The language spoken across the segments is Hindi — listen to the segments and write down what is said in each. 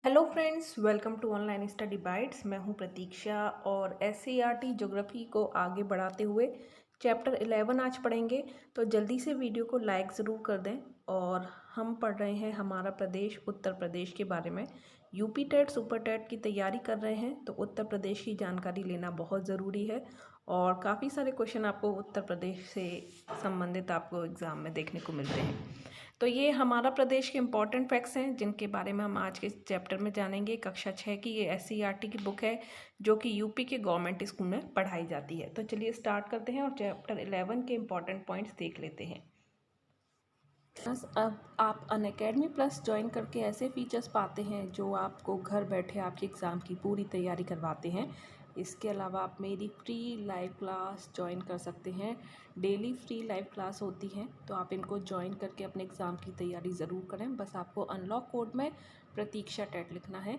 Hello friends, welcome to online study bytes. मैं हूं प्रतीक्षा और एससीईआरटी ज्योग्राफी को आगे बढ़ाते हुए चैप्टर 11 आज पढ़ेंगे। तो जल्दी से वीडियो को लाइक ज़रूर कर दें। और हम पढ़ रहे हैं हमारा प्रदेश उत्तर प्रदेश के बारे में। यूपी टेट सुपर टेट की तैयारी कर रहे हैं तो उत्तर प्रदेश की जानकारी लेना बहुत ज़रूरी है। और काफ़ी सारे क्वेश्चन आपको उत्तर प्रदेश से संबंधित आपको एग्ज़ाम में देखने को मिलते हैं। तो ये हमारा प्रदेश के इम्पॉर्टेंट फैक्ट्स हैं जिनके बारे में हम आज के चैप्टर में जानेंगे। कक्षा 6 की ये एससीईआरटी की बुक है जो कि यूपी के गवर्नमेंट स्कूल में पढ़ाई जाती है। तो चलिए स्टार्ट करते हैं और चैप्टर 11 के इम्पॉर्टेंट पॉइंट्स देख लेते हैं। अब आप अनअकैडमी प्लस ज्वाइन करके ऐसे फीचर्स पाते हैं जो आपको घर बैठे आपके एग्ज़ाम की पूरी तैयारी करवाते हैं। इसके अलावा आप मेरी फ्री लाइव क्लास ज्वाइन कर सकते हैं। डेली फ्री लाइव क्लास होती हैं तो आप इनको ज्वाइन करके अपने एग्ज़ाम की तैयारी ज़रूर करें। बस आपको अनलॉक कोड में प्रतीक्षा टेट लिखना है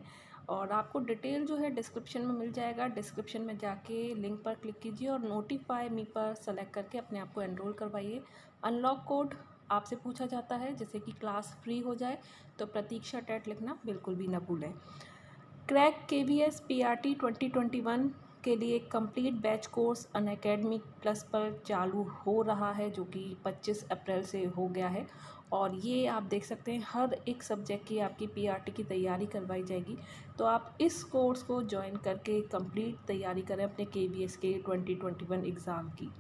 और आपको डिटेल जो है डिस्क्रिप्शन में मिल जाएगा। डिस्क्रिप्शन में जाके लिंक पर क्लिक कीजिए और नोटिफाई मी पर सेलेक्ट करके अपने आप को एनरोल करवाइए। अनलॉक कोड आपसे पूछा जाता है जैसे कि क्लास फ्री हो जाए तो प्रतीक्षा टेट लिखना बिल्कुल भी न भूलें। क्रैक KVS PRT 2021 के लिए complete batch course Unacademy plus पर चालू हो रहा है जो कि 25 अप्रैल से हो गया है। और ये आप देख सकते हैं हर एक सब्जेक्ट की आपकी PRT की तैयारी करवाई जाएगी। तो आप इस कोर्स को ज्वाइन करके कंप्लीट तैयारी करें अपने KVS के 2021 एग्ज़ाम की।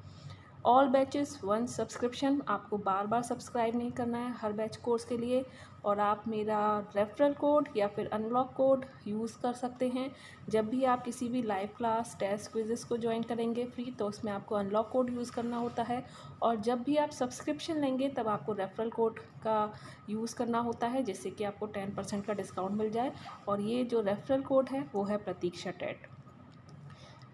ऑल बैचेस वन सब्सक्रिप्शन, आपको बार बार सब्सक्राइब नहीं करना है हर बैच कोर्स के लिए। और आप मेरा रेफरल कोड या फिर अनलॉक कोड यूज़ कर सकते हैं। जब भी आप किसी भी लाइव क्लास टेस्ट क्विज़ेस को ज्वाइन करेंगे फ्री तो उसमें आपको अनलॉक कोड यूज़ करना होता है। और जब भी आप सब्सक्रिप्शन लेंगे तब आपको रेफरल कोड का यूज़ करना होता है जिससे कि आपको 10% का डिस्काउंट मिल जाए। और ये जो रेफरल कोड है वो है Pratiksha TET.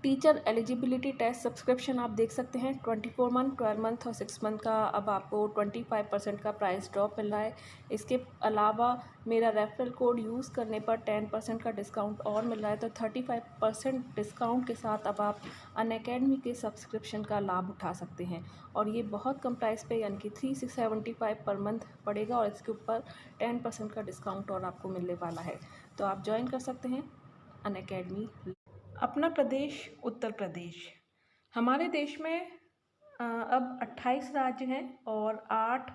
Teacher eligibility test subscription आप देख सकते हैं 24 मंथ 12 मंथ और 6 मंथ का अब आपको 25% का प्राइस ड्रॉप मिल रहा है। इसके अलावा मेरा रेफरल कोड यूज़ करने पर 10% का डिस्काउंट और मिल रहा है। तो 35% डिस्काउंट के साथ अब आप अनअकैडमी के सब्सक्रिप्शन का लाभ उठा सकते हैं। और ये बहुत कम प्राइस पे यानी कि 3675 पर मंथ पड़ेगा और इसके ऊपर 10% का डिस्काउंट और आपको मिलने वाला है। तो आप ज्वाइन कर सकते हैं अनअकैडमी। अपना प्रदेश उत्तर प्रदेश। हमारे देश में अब 28 राज्य हैं और 8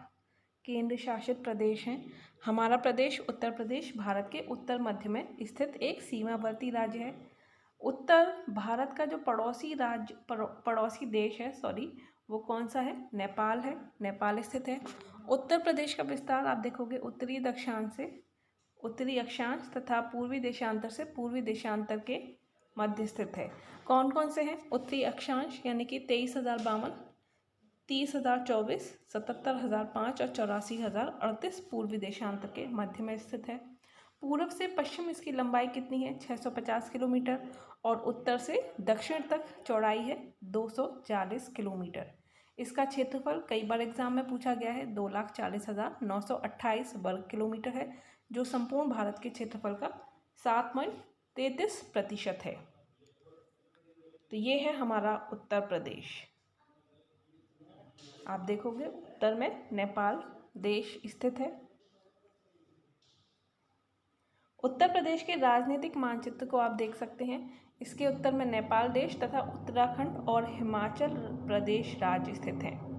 केंद्र शासित प्रदेश हैं। हमारा प्रदेश उत्तर प्रदेश भारत के उत्तर मध्य में स्थित एक सीमावर्ती राज्य है। उत्तर भारत का जो पड़ोसी देश है वो कौन सा है? नेपाल है। नेपाल स्थित है। उत्तर प्रदेश का विस्तार आप देखोगे उत्तरी अक्षांश तथा पूर्वी देशांतर से पूर्वी देशांतर के मध्य स्थित है। कौन कौन से हैं? उत्तरी अक्षांश यानी कि 23,052, 30,024, 77,005 और 84,038 पूर्वी देशांतर के मध्य में स्थित है। पूर्व से पश्चिम इसकी लंबाई कितनी है? 650 किलोमीटर। और उत्तर से दक्षिण तक चौड़ाई है 240 किलोमीटर। इसका क्षेत्रफल कई बार एग्जाम में पूछा गया है 2,40,928 वर्ग किलोमीटर है जो संपूर्ण भारत के क्षेत्रफल का 7.33% है। तो ये है हमारा उत्तर प्रदेश। आप देखोगे उत्तर में नेपाल देश स्थित है। उत्तर प्रदेश के राजनीतिक मानचित्र को आप देख सकते हैं। इसके उत्तर में नेपाल देश तथा उत्तराखंड और हिमाचल प्रदेश राज्य स्थित हैं।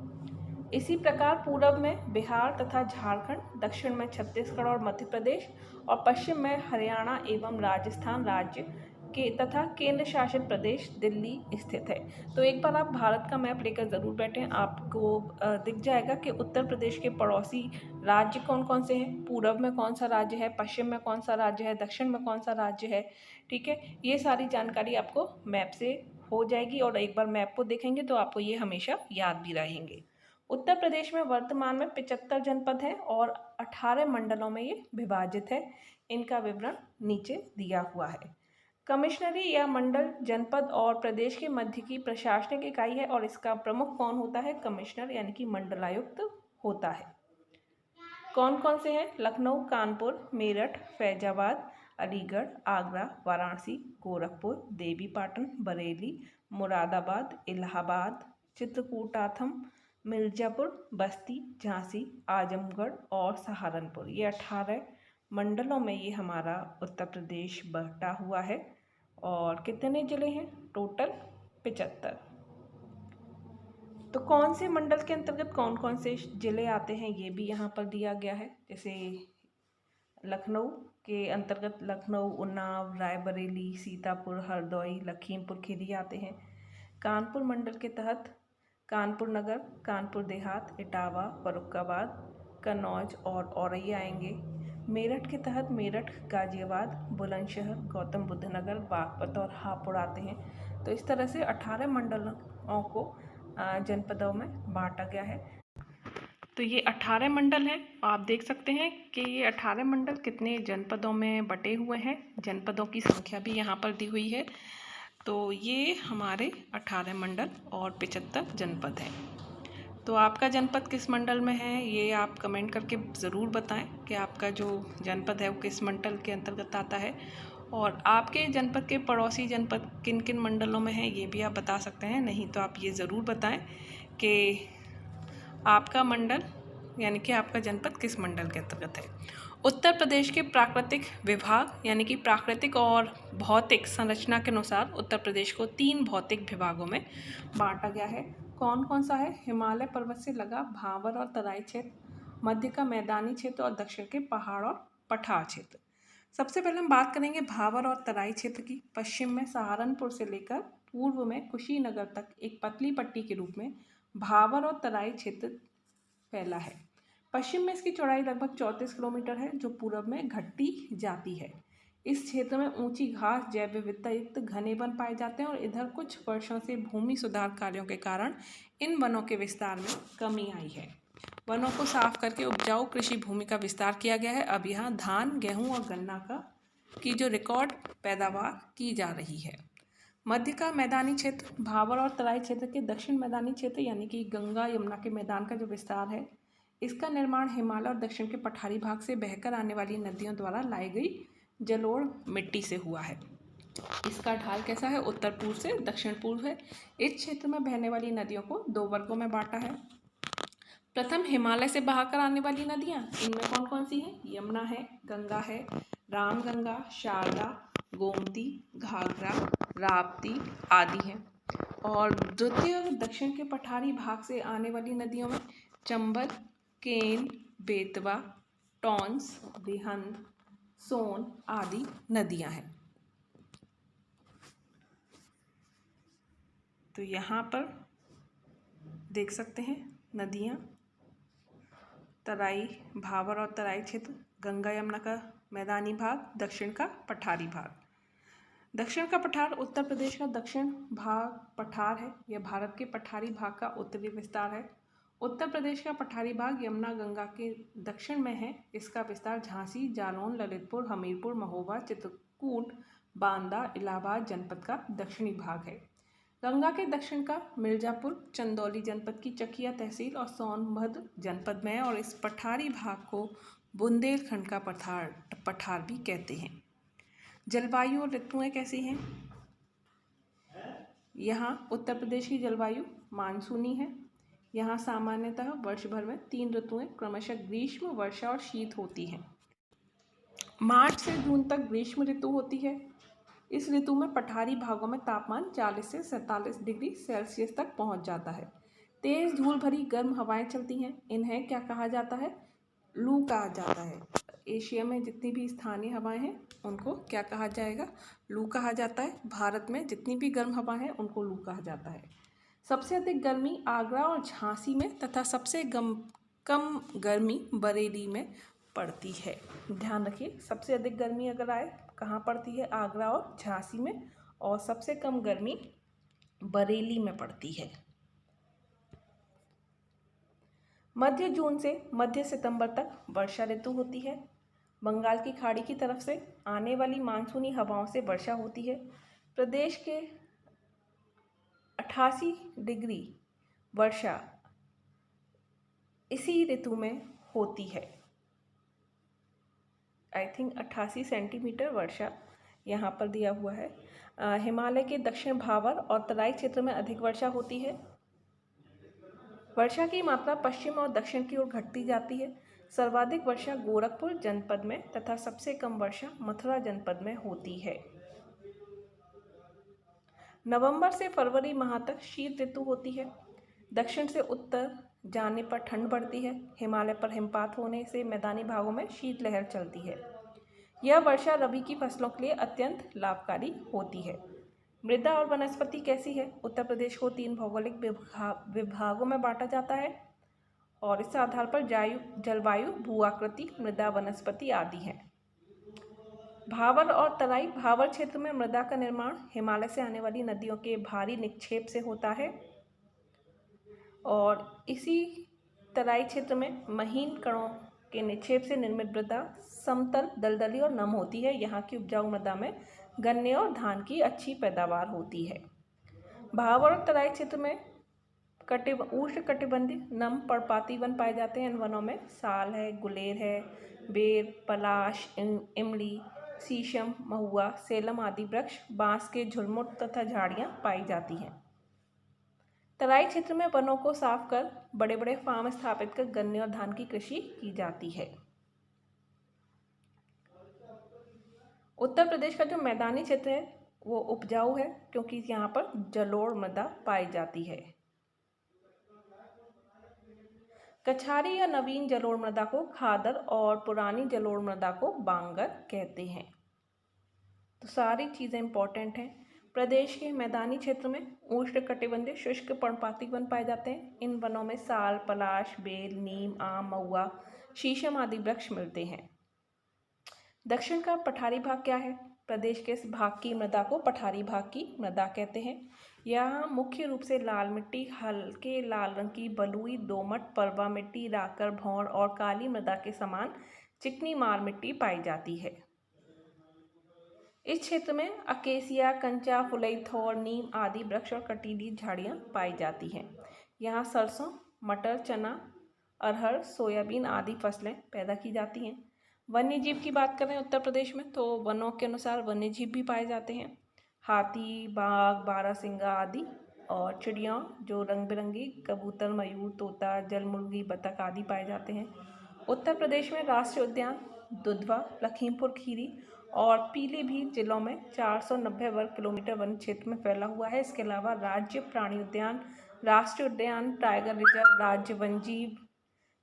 इसी प्रकार पूर्व में बिहार तथा झारखंड, दक्षिण में छत्तीसगढ़ और मध्य प्रदेश और पश्चिम में हरियाणा एवं राजस्थान राज्य के तथा केंद्र शासित प्रदेश दिल्ली स्थित है। तो एक बार आप भारत का मैप लेकर ज़रूर बैठें, आपको दिख जाएगा कि उत्तर प्रदेश के पड़ोसी राज्य कौन कौन से हैं, पूर्व में कौन सा राज्य है, पश्चिम में कौन सा राज्य है, दक्षिण में कौन सा राज्य है। ठीक है, ये सारी जानकारी आपको मैप से हो जाएगी और एक बार मैप को देखेंगे तो आपको ये हमेशा याद भी रहेंगे। उत्तर प्रदेश में वर्तमान में 75 जनपद हैं और 18 मंडलों में ये विभाजित है। इनका विवरण नीचे दिया हुआ है। कमिश्नरी या मंडल जनपद और प्रदेश के मध्य की प्रशासनिक इकाई है और इसका प्रमुख कौन होता है? कमिश्नर यानी कि मंडलायुक्त होता है। कौन कौन से हैं? लखनऊ, कानपुर, मेरठ, फैजाबाद, अलीगढ़, आगरा, वाराणसी, गोरखपुर, देवीपाटन, बरेली, मुरादाबाद, इलाहाबाद, चित्रकूटाथम, मिर्ज़ापुर, बस्ती, झांसी, आजमगढ़ और सहारनपुर। ये 18 मंडलों में ये हमारा उत्तर प्रदेश बटा हुआ है। और कितने ज़िले हैं? टोटल 75। तो कौन से मंडल के अंतर्गत कौन कौन से ज़िले आते हैं ये भी यहाँ पर दिया गया है। जैसे लखनऊ के अंतर्गत लखनऊ, उन्नाव, रायबरेली, सीतापुर, हरदोई, लखीमपुर खीरी आते हैं। कानपुर मंडल के तहत कानपुर नगर, कानपुर देहात, इटावा, फर्रुखाबाद, कन्नौज और औरैया आएंगे। मेरठ के तहत मेरठ, गाजियाबाद, बुलंदशहर, गौतम बुद्ध नगर, बागपत और हापुड़ आते हैं। तो इस तरह से 18 मंडलों को जनपदों में बांटा गया है। तो ये 18 मंडल हैं। आप देख सकते हैं कि ये 18 मंडल कितने जनपदों में बटे हुए हैं। जनपदों की संख्या भी यहाँ पर दी हुई है। तो ये हमारे 18 मंडल और 75 जनपद हैं। तो आपका जनपद किस मंडल में है ये आप कमेंट करके ज़रूर बताएं कि आपका जो जनपद है वो किस मंडल के अंतर्गत आता है। और आपके जनपद के पड़ोसी जनपद किन किन मंडलों में हैं ये भी आप बता सकते हैं। नहीं तो आप ये ज़रूर बताएं कि आपका मंडल यानी कि आपका जनपद किस मंडल के अंतर्गत है। उत्तर प्रदेश के प्राकृतिक विभाग यानी कि प्राकृतिक और भौतिक संरचना के अनुसार उत्तर प्रदेश को 3 भौतिक विभागों में बांटा गया है। कौन कौन सा है? हिमालय पर्वत से लगा भावर और तराई क्षेत्र, मध्य का मैदानी क्षेत्र और दक्षिण के पहाड़ और पठार क्षेत्र। सबसे पहले हम बात करेंगे भावर और तराई क्षेत्र की। पश्चिम में सहारनपुर से लेकर पूर्व में कुशीनगर तक एक पतली पट्टी के रूप में भावर और तराई क्षेत्र फैला है। पश्चिम में इसकी चौड़ाई लगभग 34 किलोमीटर है जो पूर्व में घटती जाती है। इस क्षेत्र में ऊंची घास, जैव विविधता युक्त घने वन पाए जाते हैं और इधर कुछ वर्षों से भूमि सुधार कार्यों के कारण इन वनों के विस्तार में कमी आई है। वनों को साफ करके उपजाऊ कृषि भूमि का विस्तार किया गया है। अब यहाँ धान, गेहूँ और गन्ना की जो रिकॉर्ड पैदावार की जा रही है। मध्य का मैदानी क्षेत्र भावर और तराई क्षेत्र के दक्षिण मैदानी क्षेत्र यानी कि गंगा यमुना के मैदान का जो विस्तार है, इसका निर्माण हिमालय और दक्षिण के पठारी भाग से बहकर आने वाली नदियों द्वारा लाई गई जलोढ़ मिट्टी से हुआ है। इसका ढाल कैसा है? उत्तर पूर्व से दक्षिण पूर्व है। इस क्षेत्र में बहने वाली नदियों को 2 वर्गों में बांटा है। प्रथम हिमालय से बहाकर आने वाली नदियाँ, इनमें कौन कौन सी हैं? यमुना है, गंगा है, रामगंगा, शारदा, गोमती, घाघरा, राप्ती आदि हैं। और द्वितीय दक्षिण के पठारी भाग से आने वाली नदियों में चंबल, केन, बेतवा, टॉन्स, रिहंद, सोन आदि नदियां हैं। तो यहाँ पर देख सकते हैं नदियाँ, तराई, भावर और तराई क्षेत्र, गंगा यमुना का मैदानी भाग, दक्षिण का पठारी भाग। दक्षिण का पठार उत्तर प्रदेश का दक्षिण भाग पठार है। यह भारत के पठारी भाग का उत्तरी विस्तार है। उत्तर प्रदेश का पठारी भाग यमुना गंगा के दक्षिण में है। इसका विस्तार झांसी, जालौन, ललितपुर, हमीरपुर, महोबा, चित्रकूट, बांदा, इलाहाबाद जनपद का दक्षिणी भाग है। गंगा के दक्षिण का मिर्जापुर चंदौली जनपद की चकिया तहसील और सोनभद्र जनपद में है। और इस पठारी भाग को बुंदेलखंड का पठार भी कहते हैं। जलवायु और ऋतुएं कैसी हैं? यहाँ उत्तर प्रदेश की जलवायु मानसूनी है। यहाँ सामान्यतः वर्ष भर में 3 ऋतुएं क्रमशः ग्रीष्म, वर्षा और शीत होती हैं। मार्च से जून तक ग्रीष्म ऋतु होती है। इस ऋतु में पठारी भागों में तापमान 40 से 47 डिग्री सेल्सियस तक पहुँच जाता है। तेज धूल भरी गर्म हवाएं चलती हैं। इन्हें क्या कहा जाता है? लू कहा जाता है। एशिया में जितनी भी स्थानीय हवाएं हैं उनको क्या कहा जाएगा? लू कहा जाता है। भारत में जितनी भी गर्म हवाएं हैं उनको लू कहा जाता है। सबसे अधिक गर्मी आगरा और झांसी में तथा सबसे कम गर्मी बरेली में पड़ती है। ध्यान रखिए, सबसे अधिक गर्मी अगर आए कहाँ पड़ती है? आगरा और झांसी में। और सबसे कम गर्मी बरेली में पड़ती है। मध्य जून से मध्य सितंबर तक वर्षा ऋतु होती है। बंगाल की खाड़ी की तरफ से आने वाली मानसूनी हवाओं से वर्षा होती है। प्रदेश के 88 डिग्री वर्षा इसी ऋतु में होती है। आई थिंक 88 सेंटीमीटर वर्षा यहाँ पर दिया हुआ है। हिमालय के दक्षिण भावर और तराई क्षेत्र में अधिक वर्षा होती है। वर्षा की मात्रा पश्चिम और दक्षिण की ओर घटती जाती है। सर्वाधिक वर्षा गोरखपुर जनपद में तथा सबसे कम वर्षा मथुरा जनपद में होती है। नवंबर से फरवरी माह तक शीत ऋतु होती है। दक्षिण से उत्तर जाने पर ठंड बढ़ती है। हिमालय पर हिमपात होने से मैदानी भागों में शीतलहर चलती है। यह वर्षा रबी की फसलों के लिए अत्यंत लाभकारी होती है। मृदा और वनस्पति कैसी है? उत्तर प्रदेश को 3 भौगोलिक विभागों में बांटा जाता है और इस आधार पर जलवायु, भू-आकृति, मृदा, वनस्पति आदि हैं। भावर और तराई। भावर क्षेत्र में मृदा का निर्माण हिमालय से आने वाली नदियों के भारी निक्षेप से होता है और इसी तराई क्षेत्र में महीन कणों के निक्षेप से निर्मित मृदा समतल, दलदली और नम होती है। यहाँ की उपजाऊ मृदा में गन्ने और धान की अच्छी पैदावार होती है। भावर और तराई क्षेत्र में उष्णकटिबंधीय नम पर्णपाती वन पाए जाते हैं। इन वनों में साल है, गुलेर है, बेर, पलाश, इमली, शीशम, महुआ, सेलम आदि वृक्ष, बांस के झुरमुट तथा झाड़ियाँ पाई जाती हैं। तराई क्षेत्र में वनों को साफ कर बड़े बड़े फार्म स्थापित कर गन्ने और धान की कृषि की जाती है। उत्तर प्रदेश का जो मैदानी क्षेत्र है वो उपजाऊ है क्योंकि यहाँ पर जलोढ़ मृदा पाई जाती है। कछारी या नवीन जलोढ़ मृदा को खादर और पुरानी जलोढ़ मृदा को बांगर कहते हैं। तो सारी चीज़ें इंपॉर्टेंट हैं। प्रदेश के मैदानी क्षेत्र में उष्णकटिबंधीय शुष्क पर्णपाती वन पाए जाते हैं। इन वनों में साल, पलाश, बेल, नीम, आम, महुआ, शीशम आदि वृक्ष मिलते हैं। दक्षिण का पठारी भाग क्या है? प्रदेश के इस भाग की मृदा को पठारी भाग की मृदा कहते हैं। यहाँ मुख्य रूप से लाल मिट्टी, हल्के लाल रंग की बलुई, दोमट, परवा मिट्टी, राकर, भौर और काली मृदा के समान चिकनी मार मिट्टी पाई जाती है। इस क्षेत्र में अकेसिया, कंचा, फुलई, थोर, नीम आदि वृक्ष और कटीली झाड़ियाँ पाई जाती हैं। यहाँ सरसों, मटर, चना, अरहर, सोयाबीन आदि फसलें पैदा की जाती हैं। वन्य जीव की बात करें उत्तर प्रदेश में तो वनों के अनुसार वन्य जीव भी पाए जाते हैं। हाथी, बाघ, बारहसिंगा आदि और चिड़ियाँ जो रंग बिरंगी कबूतर, मयूर, तोता, जलमुर्गी, बतख आदि पाए जाते हैं। उत्तर प्रदेश में राष्ट्रीय उद्यान दुधवा, लखीमपुर खीरी और पीलीभीत जिलों में 490 वर्ग किलोमीटर वन क्षेत्र में फैला हुआ है। इसके अलावा राज्य प्राणी उद्यान, राष्ट्रीय उद्यान, टाइगर रिजर्व, राज्य वन्यजीव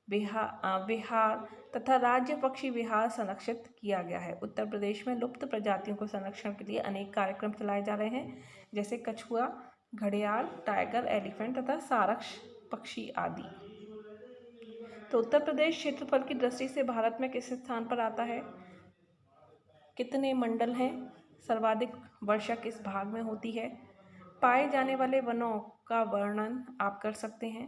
विहार तथा राज्य पक्षी विहार संरक्षित किया गया है। उत्तर प्रदेश में लुप्त प्रजातियों को संरक्षण के लिए अनेक कार्यक्रम चलाए जा रहे हैं जैसे कछुआ, घड़ियाल, टाइगर, एलिफेंट तथा सारस पक्षी आदि। तो उत्तर प्रदेश क्षेत्रफल की दृष्टि से भारत में किस स्थान पर आता है? कितने मंडल हैं? सर्वाधिक वर्षा किस भाग में होती है? पाए जाने वाले वनों का वर्णन आप कर सकते हैं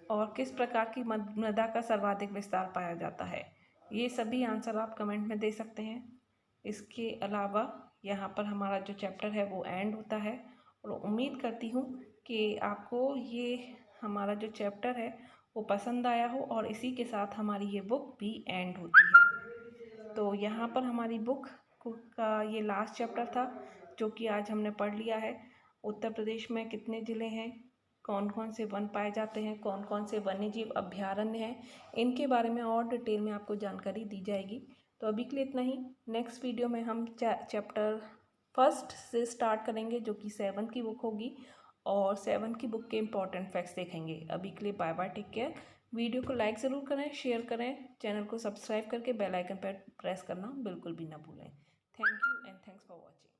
और किस प्रकार की मृदा का सर्वाधिक विस्तार पाया जाता है। ये सभी आंसर आप कमेंट में दे सकते हैं। इसके अलावा यहाँ पर हमारा जो चैप्टर है वो एंड होता है और उम्मीद करती हूँ कि आपको ये हमारा जो चैप्टर है वो पसंद आया हो और इसी के साथ हमारी ये बुक भी एंड होती है। तो यहाँ पर हमारी बुक का ये लास्ट चैप्टर था जो कि आज हमने पढ़ लिया है। उत्तर प्रदेश में कितने ज़िले हैं, कौन कौन से वन पाए जाते हैं, कौन कौन से वन्यजीव अभ्यारण्य हैं, इनके बारे में और डिटेल में आपको जानकारी दी जाएगी। तो अभी के लिए इतना ही। नेक्स्ट वीडियो में हम चैप्टर 1 से स्टार्ट करेंगे जो कि 7 की बुक होगी और 7 की बुक के इम्पॉर्टेंट फैक्ट्स देखेंगे। अभी के लिए bye bye, take care. Video को लाइक ज़रूर करें, शेयर करें, चैनल को सब्सक्राइब करके बेल आइकन पर प्रेस करना बिल्कुल भी ना भूलें। Thank you and thanks for watching.